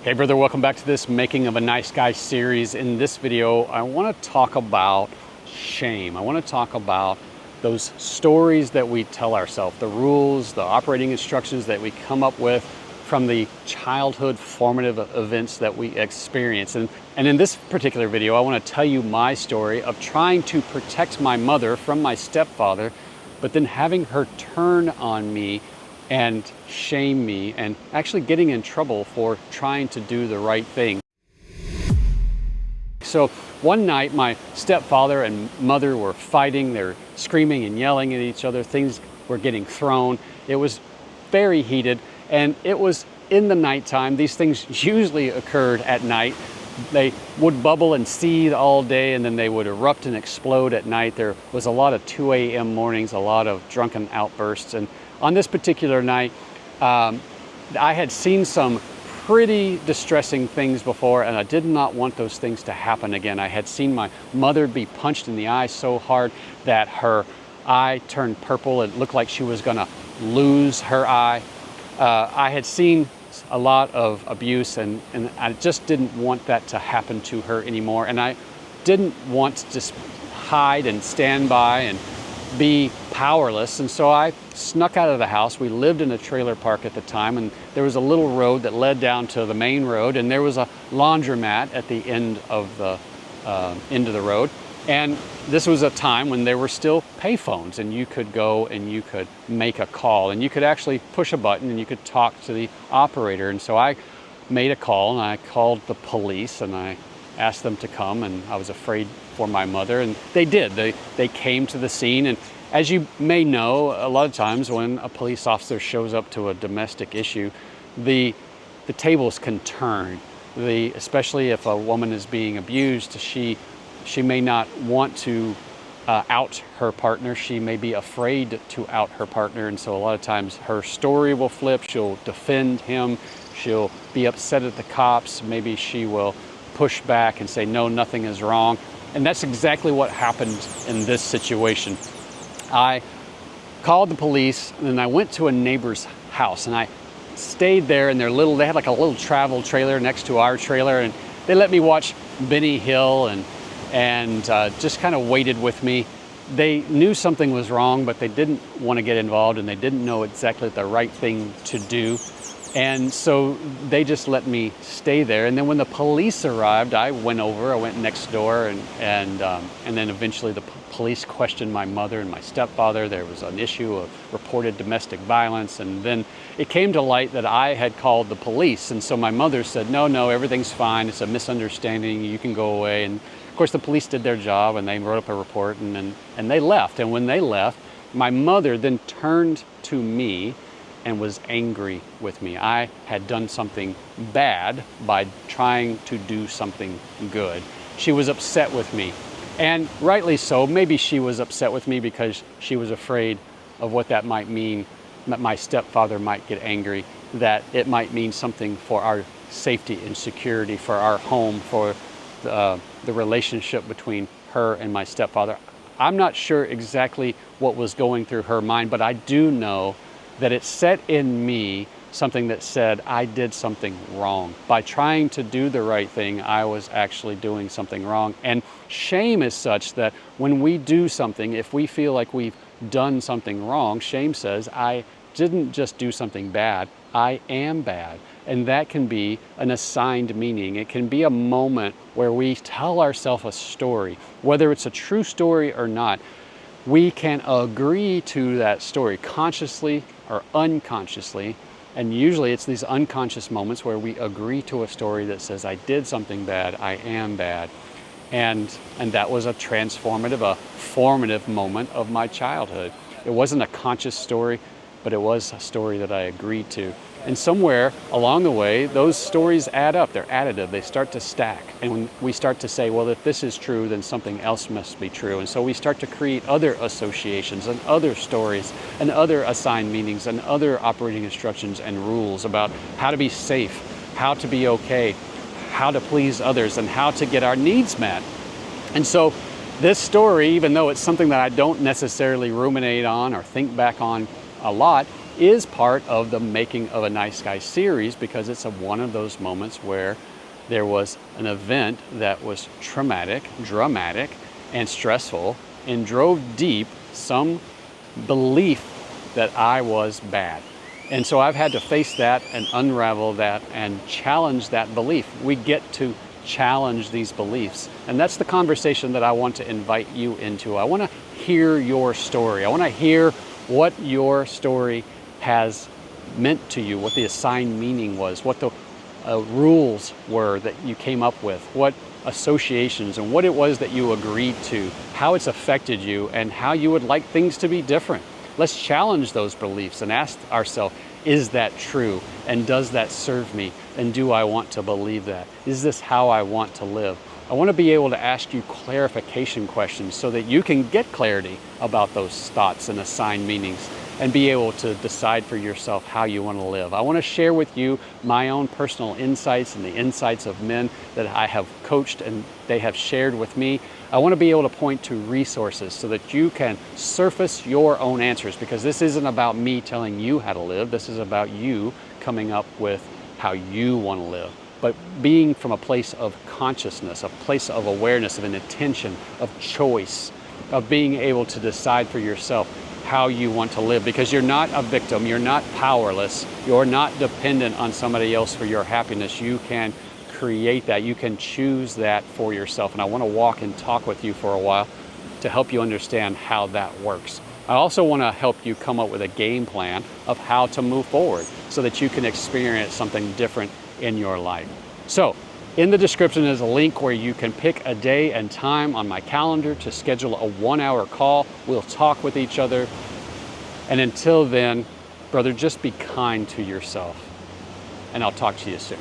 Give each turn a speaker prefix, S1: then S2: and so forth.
S1: Hey brother, welcome back to this Making of a Nice Guy series. In this video, I want to talk about shame. I want to talk about those stories that we tell ourselves, the rules, the operating instructions that we come up with from the childhood formative events that we experience. And in this particular video, I want to tell you my story of trying to protect my mother from my stepfather, but then having her turn on me and shame me and actually getting in trouble for trying to do the right thing. So one night my stepfather and mother were fighting. They were screaming and yelling at each other. Things were getting thrown. It was very heated, and it was in the nighttime. These things usually occurred at night. They would bubble and seethe all day, and then they would erupt and explode at night. There was a lot of 2 a.m. mornings, a lot of drunken outbursts. And on this particular night, I had seen some pretty distressing things before, and I did not want those things to happen again. I had seen my mother be punched in the eye so hard that her eye turned purple. It looked like she was gonna lose her eye. I had seen a lot of abuse, and I just didn't want that to happen to her anymore. And I didn't want to just hide and stand by and be powerless. And so I snuck out of the house. We lived in a trailer park at the time, and there was a little road that led down to the main road, and there was a laundromat at the end of the road. And this was a time when there were still payphones, and you could go and you could make a call, and you could actually push a button and you could talk to the operator. And so I made a call, and I called the police, and I asked them to come, and I was afraid for my mother, and they did. They came to the scene, and as you may know, a lot of times when a police officer shows up to a domestic issue, the tables can turn. Especially if a woman is being abused, she may not want to out her partner. She may be afraid to out her partner, and so a lot of times her story will flip. She'll defend him. She'll be upset at the cops. Maybe she will push back and say, no, nothing is wrong. And that's exactly what happened in this situation. I called the police, and then I went to a neighbor's house, and I stayed there in they had like a little travel trailer next to our trailer, and they let me watch Benny Hill and just kind of waited with me. They knew something was wrong, but they didn't want to get involved, and they didn't know exactly the right thing to do. And so they just let me stay there. And then when the police arrived, I went next door, and then eventually the police questioned my mother and my stepfather. There was an issue of reported domestic violence, and then it came to light that I had called the police. And so my mother said, no, everything's fine. It's a misunderstanding. You can go away. And of course the police did their job, and they wrote up a report, and they left. And when they left, my mother then turned to me and was angry with me. I had done something bad by trying to do something good. She was upset with me, and rightly so. Maybe she was upset with me because she was afraid of what that might mean, that my stepfather might get angry, that it might mean something for our safety and security, for our home, for the relationship between her and my stepfather. I'm not sure exactly what was going through her mind, but I do know that it set in me something that said I did something wrong. By trying to do the right thing, I was actually doing something wrong. And shame is such that when we do something, if we feel like we've done something wrong, shame says, I didn't just do something bad, I am bad. And that can be an assigned meaning. It can be a moment where we tell ourselves a story, whether it's a true story or not. We can agree to that story consciously or unconsciously, and usually it's these unconscious moments where we agree to a story that says, I did something bad, I am bad. And that was a transformative, a formative moment of my childhood. It wasn't a conscious story, but it was a story that I agreed to. And somewhere along the way, those stories add up. They're additive. They start to stack. And when we start to say, well, if this is true, then something else must be true. And so we start to create other associations and other stories and other assigned meanings and other operating instructions and rules about how to be safe, how to be okay, how to please others, and how to get our needs met. And so this story, even though it's something that I don't necessarily ruminate on or think back on a lot, is part of the Making of a Nice Guy series, because it's one of those moments where there was an event that was traumatic, dramatic, and stressful, and drove deep some belief that I was bad. And so I've had to face that and unravel that and challenge that belief. We get to challenge these beliefs. And that's the conversation that I want to invite you into. I want to hear your story. I want to hear what your story has meant to you, what the assigned meaning was, what the rules were that you came up with, what associations and what it was that you agreed to, how it's affected you, and how you would like things to be different. Let's challenge those beliefs and ask ourselves, is that true? And does that serve me? And do I want to believe that? Is this how I want to live? I want to be able to ask you clarification questions so that you can get clarity about those thoughts and assigned meanings and be able to decide for yourself how you want to live. I want to share with you my own personal insights and the insights of men that I have coached and they have shared with me. I want to be able to point to resources so that you can surface your own answers, because this isn't about me telling you how to live. This is about you coming up with how you want to live, but being from a place of consciousness, a place of awareness, of an intention, of choice, of being able to decide for yourself how you want to live, because you're not a victim, you're not powerless, you're not dependent on somebody else for your happiness. You can create that, you can choose that for yourself. And I want to walk and talk with you for a while to help you understand how that works. I also want to help you come up with a game plan of how to move forward so that you can experience something different in your life. So in the description is a link where you can pick a day and time on my calendar to schedule a 1-hour call. We'll talk with each other. And until then, brother, just be kind to yourself. And I'll talk to you soon.